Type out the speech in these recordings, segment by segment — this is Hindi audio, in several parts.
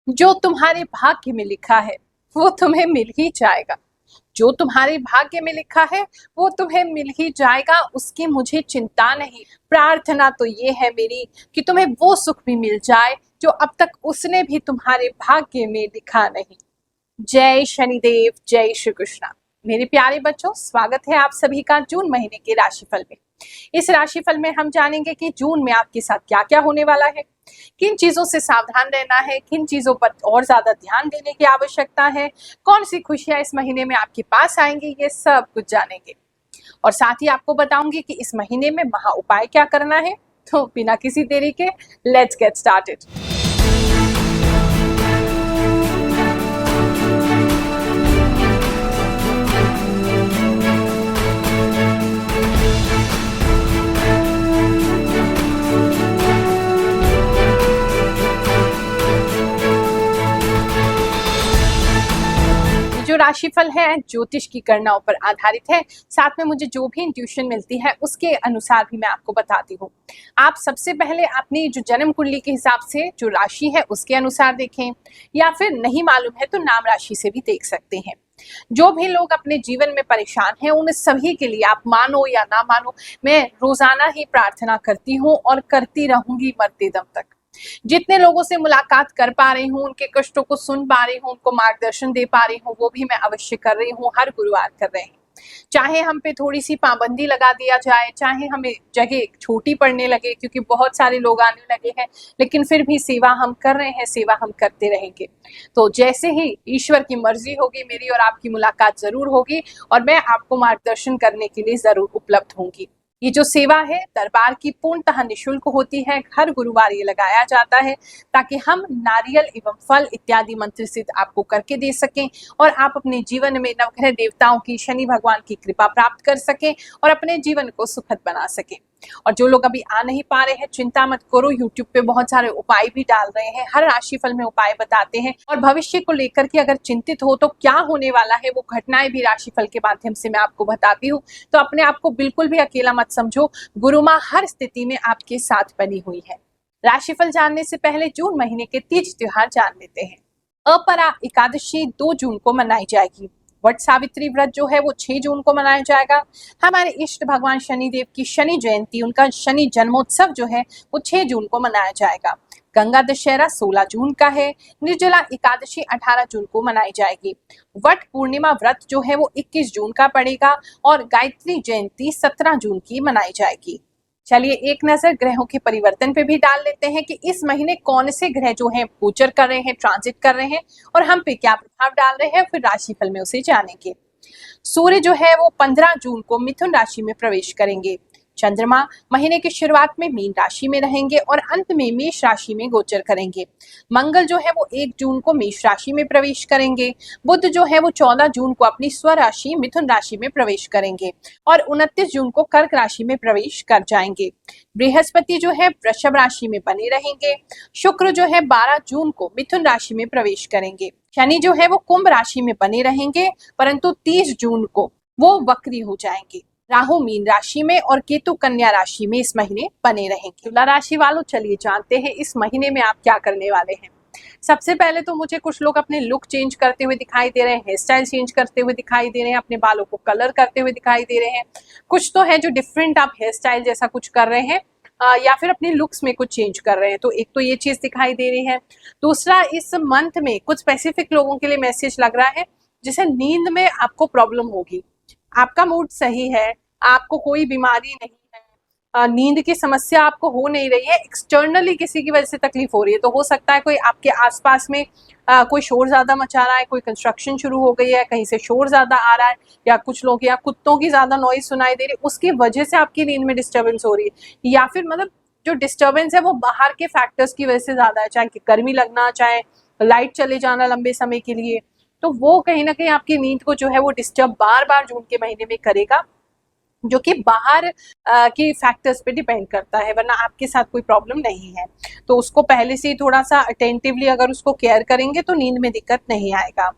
जो तुम्हारे भाग्य में लिखा है वो तुम्हें मिल ही जाएगा। जो तुम्हारे भाग्य में लिखा है वो तुम्हें मिल ही जाएगा, उसकी मुझे चिंता नहीं। प्रार्थना तो ये है मेरी कि तुम्हें वो सुख भी मिल जाए जो अब तक उसने भी तुम्हारे भाग्य में लिखा नहीं। जय शनिदेव, जय श्री कृष्णा। मेरे प्यारे बच्चों, स्वागत है आप सभी का जून महीने के राशिफल में। इस राशिफल में हम जानेंगे कि जून में आपके साथ क्या क्या होने वाला है, किन चीजों से सावधान रहना है, किन चीजों पर और ज्यादा ध्यान देने की आवश्यकता है, कौन सी खुशियां इस महीने में आपके पास आएंगी, ये सब कुछ जानेंगे। और साथ ही आपको बताऊंगी कि इस महीने में महा उपाय क्या करना है। तो बिना किसी देरी के लेट्स गेट स्टार्टेड। जो राशिफल है ज्योतिष की गणनाओं पर आधारित है, साथ में मुझे जो भी इंट्यूशन मिलती है उसके अनुसार भी मैं आपको बताती हूँ। आप सबसे पहले अपनी जो जन्म कुंडली के हिसाब से जो राशि है उसके अनुसार देखें, या फिर नहीं मालूम है तो नाम राशि से भी देख सकते हैं। जो भी लोग अपने जीवन में परेशान हैं उन सभी के लिए, आप मानो या ना मानो, मैं रोजाना ही प्रार्थना करती हूँ और करती रहूंगी मरते दम तक। जितने लोगों से मुलाकात कर पा रही हूँ, उनके कष्टों को सुन पा रही हूँ, उनको मार्गदर्शन दे पा रही हूँ, वो भी मैं अवश्य कर रही हूँ, हर गुरुवार कर रहे हैं। चाहे हम पे थोड़ी सी पाबंदी लगा दिया जाए, चाहे हमें जगह छोटी पड़ने लगे क्योंकि बहुत सारे लोग आने लगे हैं, लेकिन फिर भी सेवा हम कर रहे हैं, सेवा हम करते रहेंगे। तो जैसे ही ईश्वर की मर्जी होगी, मेरी और आपकी मुलाकात जरूर होगी और मैं आपको मार्गदर्शन करने के लिए जरूर उपलब्ध होंगी। ये जो सेवा है दरबार की पूर्णतः निःशुल्क होती है। हर गुरुवार ये लगाया जाता है ताकि हम नारियल एवं फल इत्यादि मंत्र सिद्ध आपको करके दे सकें और आप अपने जीवन में नवग्रह देवताओं की, शनि भगवान की कृपा प्राप्त कर सकें और अपने जीवन को सुखद बना सकें। और जो लोग अभी आ नहीं पा रहे हैं, चिंता मत करो, यूट्यूब पे बहुत सारे उपाय भी डाल रहे हैं, हर राशिफल में उपाय बताते हैं। और भविष्य को लेकर के अगर चिंतित हो तो क्या होने वाला है वो घटनाएं भी राशिफल के माध्यम से मैं आपको बताती हूँ। तो अपने आप को बिल्कुल भी अकेला मत समझो, गुरु माँ हर स्थिति में आपके साथ बनी हुई है। राशिफल जानने से पहले जून महीने के तीज त्योहार जान लेते हैं। अपरा एकादशी 2 जून को मनाई जाएगी। वट सावित्री व्रत जो है वो 6 जून को मनाया जाएगा। हमारे इष्ट भगवान शनिदेव की शनि जयंती, उनका शनि जन्मोत्सव जो है वो 6 जून को मनाया जाएगा। गंगा दशहरा 16 जून का है। निर्जला एकादशी 18 जून को मनाई जाएगी। वट पूर्णिमा व्रत जो है वो 21 जून का पड़ेगा और गायत्री जयंती 17 जून की मनाई जाएगी। चलिए एक नजर ग्रहों के परिवर्तन पे भी डाल लेते हैं कि इस महीने कौन से ग्रह जो हैं गोचर कर रहे हैं, ट्रांजिट कर रहे हैं और हम पे क्या प्रभाव डाल रहे हैं, फिर राशिफल में उसे जानेंगे। सूर्य जो है वो 15 जून को मिथुन राशि में प्रवेश करेंगे। चंद्रमा महीने की शुरुआत में मीन राशि में रहेंगे और अंत में मेष राशि में गोचर करेंगे। मंगल जो है वो 1 जून को मेष राशि में प्रवेश करेंगे। बुध जो है वो 14 जून को अपनी स्वराशि मिथुन राशि में प्रवेश करेंगे और 29 जून को कर्क राशि में प्रवेश कर जाएंगे। बृहस्पति जो है वृषभ राशि में बने रहेंगे। शुक्र जो है 12 जून को मिथुन राशि में प्रवेश करेंगे। शनि जो है वो कुंभ राशि में बने रहेंगे, परंतु 30 जून को वो वक्री हो जाएंगे। राहु मीन राशि में और केतु कन्या राशि में इस महीने बने रहेंगे। तुला राशि वालों, चलिए जानते हैं इस महीने में आप क्या करने वाले हैं। सबसे पहले तो मुझे कुछ लोग अपने लुक चेंज करते हुए दिखाई दे रहे हैं, हेयर स्टाइल चेंज करते हुए दिखाई दे रहे हैं, अपने बालों को कलर करते हुए दिखाई दे रहे हैं। कुछ तो है जो डिफरेंट आप हेयर स्टाइल जैसा कुछ कर रहे हैं या फिर अपने लुक्स में कुछ चेंज कर रहे हैं। तो एक तो ये चीज दिखाई दे रही है। दूसरा, इस मंथ में कुछ स्पेसिफिक लोगों के लिए मैसेज लग रहा है जैसे नींद में आपको प्रॉब्लम होगी। आपका मूड सही है, आपको कोई बीमारी नहीं है, नींद की समस्या आपको हो नहीं रही है, एक्सटर्नली किसी की वजह से तकलीफ हो रही है। तो हो सकता है कोई आपके आसपास में कोई शोर ज्यादा मचा रहा है, कोई कंस्ट्रक्शन शुरू हो गई है, कहीं से शोर ज्यादा आ रहा है, या कुछ लोग या कुत्तों की ज्यादा नॉइज सुनाई दे रही है, उसकी वजह से आपकी नींद में डिस्टर्बेंस हो रही है। या फिर मतलब जो डिस्टर्बेंस है वो बाहर के फैक्टर्स की वजह से ज्यादा है, चाहे गर्मी लगना, चाहे लाइट चले जाना लंबे समय के लिए, तो वो कहीं ना कहीं आपकी नींद को जो है वो डिस्टर्ब बार बार जून के महीने में करेगा, जो कि बाहर के फैक्टर्स पे डिपेंड करता है, वरना आपके साथ कोई प्रॉब्लम नहीं है। तो उसको पहले से ही थोड़ा सा अटेंटिवली अगर उसको केयर करेंगे तो नींद में दिक्कत नहीं आएगा।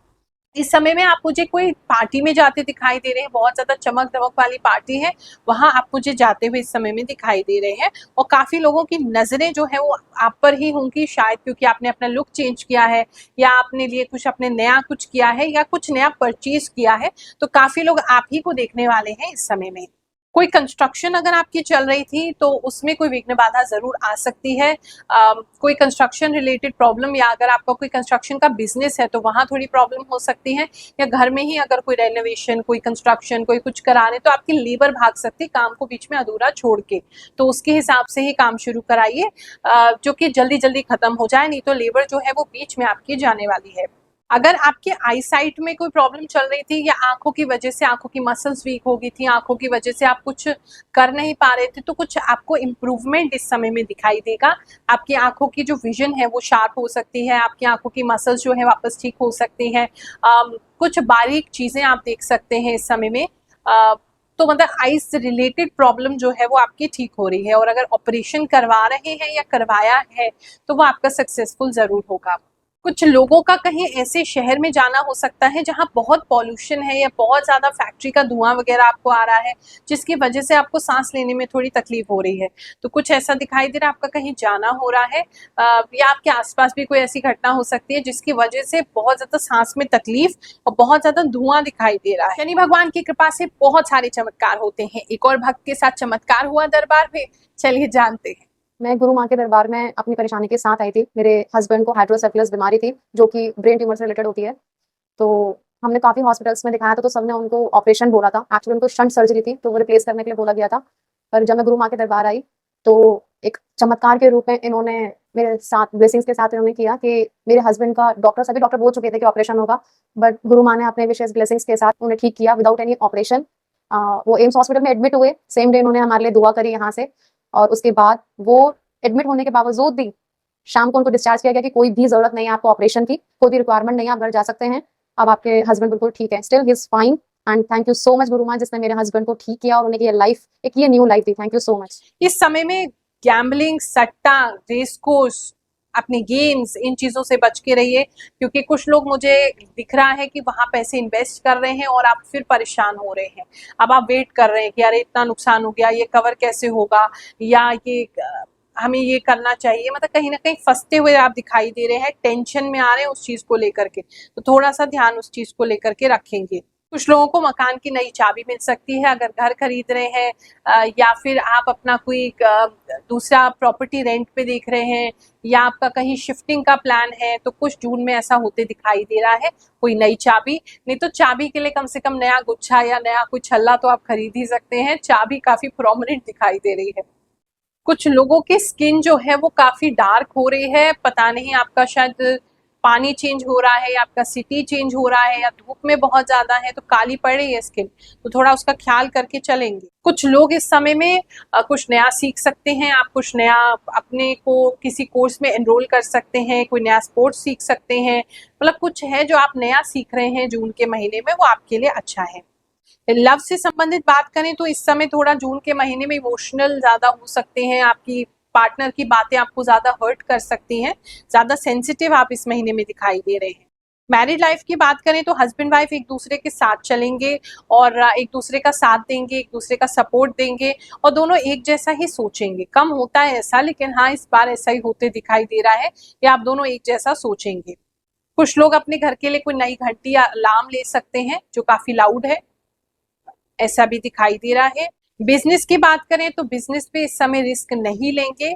इस समय में आप मुझे कोई पार्टी में जाते दिखाई दे रहे हैं, बहुत ज्यादा चमक दमक वाली पार्टी है, वहां आप मुझे जाते हुए इस समय में दिखाई दे रहे हैं। और काफी लोगों की नजरें जो है वो आप पर ही होंगी, शायद क्योंकि आपने अपना लुक चेंज किया है या आपने लिए कुछ अपने नया कुछ किया है या कुछ नया परचेज किया है, तो काफी लोग आप ही को देखने वाले हैं इस समय में। कोई कंस्ट्रक्शन अगर आपकी चल रही थी तो उसमें कोई विघ्न बाधा जरूर आ सकती है। कोई कंस्ट्रक्शन रिलेटेड प्रॉब्लम, या अगर आपका कोई कंस्ट्रक्शन का बिजनेस है तो वहां थोड़ी प्रॉब्लम हो सकती है, या घर में ही अगर कोई रेनोवेशन, कोई कंस्ट्रक्शन, कोई कुछ करा रहे तो आपकी लेबर भाग सकती है काम को बीच में अधूरा छोड़ के, तो उसके हिसाब से ही काम शुरू कराइए जो कि जल्दी जल्दी खत्म हो जाए, नहीं तो लेबर जो है वो बीच में आपकी जाने वाली है। अगर आपके आई साइट में कोई प्रॉब्लम चल रही थी या आंखों की वजह से आंखों की मसल्स वीक हो गई थी, आंखों की वजह से आप कुछ कर नहीं पा रहे थे, तो कुछ आपको इम्प्रूवमेंट इस समय में दिखाई देगा। आपकी आंखों की जो विजन है वो शार्प हो सकती है, आपकी आंखों की मसल्स जो है वापस ठीक हो सकती हैं, कुछ बारीक चीजें आप देख सकते हैं इस समय में। तो मतलब आई से रिलेटेड प्रॉब्लम जो है वो आपकी ठीक हो रही है, और अगर ऑपरेशन करवा रहे हैं या करवाया है तो वो आपका सक्सेसफुल जरूर होगा। कुछ लोगों का कहीं ऐसे शहर में जाना हो सकता है जहां बहुत पॉल्यूशन है या बहुत ज्यादा फैक्ट्री का धुआं वगैरह आपको आ रहा है, जिसकी वजह से आपको सांस लेने में थोड़ी तकलीफ हो रही है, तो कुछ ऐसा दिखाई दे रहा है आपका कहीं जाना हो रहा है, या आपके आसपास भी कोई ऐसी घटना हो सकती है जिसकी वजह से बहुत ज्यादा सांस में तकलीफ और बहुत ज्यादा धुआं दिखाई दे रहा है। शनि भगवान की कृपा से बहुत सारे चमत्कार होते हैं। एक और भक्त के साथ चमत्कार हुआ दरबार में, चलिए जानते हैं। मैं गुरु माँ के दरबार में अपनी परेशानी के साथ आई थी। मेरे हस्बैंड को हाइड्रोसेफलस बीमारी थी जो कि ब्रेन ट्यूमर से रिलेटेड होती है। तो हमने काफ़ी हॉस्पिटल्स में दिखाया था, तो सबने उनको ऑपरेशन बोला था। एक्चुअली उनको शंट सर्जरी थी, तो वो रिप्लेस करने के लिए बोला गया था। पर जब मैं गुरु माँ के दरबार आई तो एक चमत्कार के रूप में इन्होंने मेरे साथ ब्लेसिंग्स के साथ इन्होंने किया कि मेरे हस्बैंड का सभी डॉक्टर बोल चुके थे कि ऑपरेशन होगा, बट गुरु माँ ने अपने विशेष ब्लेसिंग्स के साथ उन्हें ठीक किया विदाउट एनी ऑपरेशन। वो एम्स हॉस्पिटल में एडमिट हुए, सेम डे उन्होंने हमारे लिए दुआ करी यहाँ से, और उसके बाद वो एडमिट होने के बावजूद भी शाम को उनको डिस्चार्ज किया गया कि कोई भी जरूरत नहीं है आपको ऑपरेशन की, कोई भी रिक्वायरमेंट नहीं है, आप घर जा सकते हैं। अब आपके हस्बैंड बिल्कुल ठीक है, still he is fine. And thank you so much गुरु माँ, जिसने मेरे हस्बैंड को ठीक किया और उन्हें ये लाइफ, एक ये new life the. Thank you so much. इस समय में गैम्बलिंग, सट्टा, रेस कोर्स, अपने गेम्स, इन चीजों से बच के रहिए, क्योंकि कुछ लोग मुझे दिख रहा है कि वहां पैसे इन्वेस्ट कर रहे हैं और आप फिर परेशान हो रहे हैं। अब आप वेट कर रहे हैं कि अरे इतना नुकसान हो गया, ये कवर कैसे होगा, या ये हमें ये करना चाहिए, मतलब कहीं ना कहीं फंसते हुए आप दिखाई दे रहे हैं, टेंशन में आ रहे हैं उस चीज को लेकर के, तो थोड़ा सा ध्यान उस चीज को लेकर के रखेंगे। कुछ लोगों को मकान की नई चाबी मिल सकती है अगर घर खरीद रहे हैं, या फिर आप अपना कोई दूसरा प्रॉपर्टी रेंट पे देख रहे हैं, या आपका कहीं शिफ्टिंग का प्लान है, तो कुछ जून में ऐसा होते दिखाई दे रहा है। कोई नई चाबी, नहीं तो चाबी के लिए कम से कम नया गुच्छा या नया कोई छल्ला तो आप खरीद ही सकते हैं। चाबी काफी प्रोमिनेंट दिखाई दे रही है। कुछ लोगों की स्किन जो है वो काफी डार्क हो रही है, पता नहीं आपका शायद पानी चेंज हो रहा है या आपका सिटी चेंज हो रहा है या धूप में बहुत ज्यादा है तो काली पड़ रही है स्किन, तो थोड़ा उसका ख्याल करके चलेंगे। कुछ लोग इस समय में कुछ नया सीख सकते हैं, आप कुछ नया अपने को किसी कोर्स में एनरोल कर सकते हैं, कोई नया स्पोर्ट्स सीख सकते हैं, मतलब कुछ है जो आप नया सीख रहे हैं जून के महीने में, वो आपके लिए अच्छा है। लव से संबंधित बात करें तो इस समय थोड़ा जून के महीने में इमोशनल ज्यादा हो सकते हैं, आपकी पार्टनर की बातें आपको ज्यादा हर्ट कर सकती हैं, ज्यादा सेंसिटिव आप इस महीने में दिखाई दे रहे हैं। मैरिड लाइफ की बात करें तो हस्बैंड वाइफ एक दूसरे के साथ चलेंगे और एक दूसरे का साथ देंगे, एक दूसरे का सपोर्ट देंगे, और दोनों एक जैसा ही सोचेंगे। कम होता है ऐसा, लेकिन हाँ इस बार ऐसा ही होते दिखाई दे रहा है कि आप दोनों एक जैसा सोचेंगे। कुछ लोग अपने घर के लिए कोई नई घंटी या अलार्म ले सकते हैं जो काफी लाउड है, ऐसा भी दिखाई दे रहा है। बिजनेस की बात करें तो बिजनेस पे इस समय रिस्क नहीं लेंगे,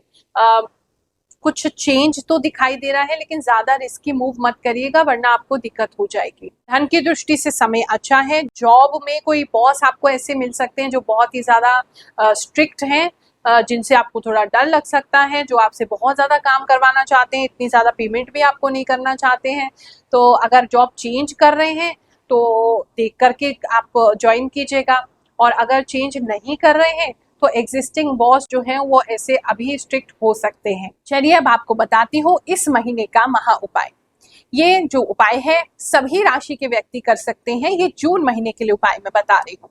कुछ चेंज तो दिखाई दे रहा है, लेकिन ज्यादा रिस्की मूव मत करिएगा वरना आपको दिक्कत हो जाएगी। धन की दृष्टि से समय अच्छा है। जॉब में कोई बॉस आपको ऐसे मिल सकते हैं जो बहुत ही ज्यादा स्ट्रिक्ट हैं, जिनसे आपको थोड़ा डर लग सकता है, जो आपसे बहुत ज्यादा काम करवाना चाहते हैं, इतनी ज्यादा पेमेंट भी आपको नहीं करना चाहते हैं। तो अगर जॉब चेंज कर रहे हैं तो देख करके आप ज्वाइन कीजिएगा, और अगर चेंज नहीं कर रहे हैं तो एग्जिस्टिंग बॉस जो है वो ऐसे अभी स्ट्रिक्ट हो सकते हैं। चलिए अब आपको बताती हूँ इस महीने का महा उपाय। ये जो उपाय है सभी राशि के व्यक्ति कर सकते हैं, ये जून महीने के लिए उपाय मैं बता रही हूँ,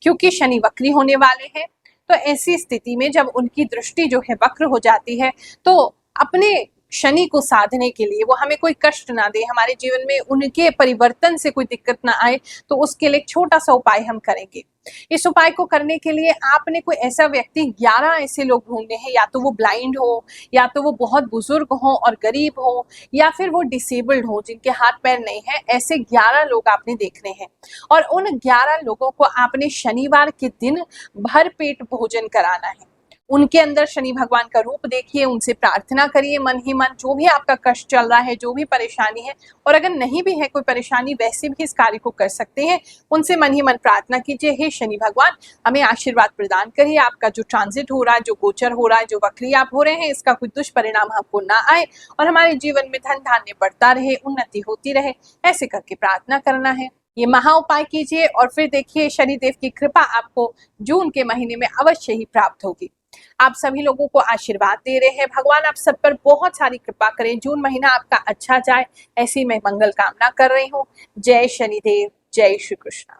क्योंकि शनि वक्री होने वाले हैं। तो ऐसी स्थिति में जब उनकी दृष्टि जो है वक्र हो जाती है तो अपने शनि को साधने के लिए, वो हमें कोई कष्ट ना दे, हमारे जीवन में उनके परिवर्तन से कोई दिक्कत ना आए, तो उसके लिए एक छोटा सा उपाय हम करेंगे। इस उपाय को करने के लिए आपने कोई ऐसा व्यक्ति, 11 ऐसे लोग ढूंढने हैं, या तो वो ब्लाइंड हो, या तो वो बहुत बुजुर्ग हो और गरीब हो, या फिर वो डिसेबल्ड हो जिनके हाथ पैर नहीं है, ऐसे 11 लोग आपने देखने हैं। और उन 11 लोगों को आपने शनिवार के दिन भरपेट भोजन कराना है। उनके अंदर शनि भगवान का रूप देखिए, उनसे प्रार्थना करिए मन ही मन, जो भी आपका कष्ट चल रहा है, जो भी परेशानी है, और अगर नहीं भी है कोई परेशानी, वैसे भी इस कार्य को कर सकते हैं। उनसे मन ही मन प्रार्थना कीजिए, हे शनि भगवान हमें आशीर्वाद प्रदान करिए, आपका जो ट्रांजिट हो रहा है, जो गोचर हो रहा है, जो वक्री आप हो रहे हैं, इसका कोई दुष्परिणाम हमको ना आए, और हमारे जीवन में धन धान्य बढ़ता रहे, उन्नति होती रहे। ऐसे करके प्रार्थना करना है। ये महा उपाय कीजिए और फिर देखिए शनिदेव की कृपा आपको जून के महीने में अवश्य ही प्राप्त होगी। आप सभी लोगों को आशीर्वाद दे रहे हैं, भगवान आप सब पर बहुत सारी कृपा करें, जून महीना आपका अच्छा जाए, ऐसी मैं मंगल कामना कर रही हूँ। जय शनिदेव, जय श्री कृष्ण।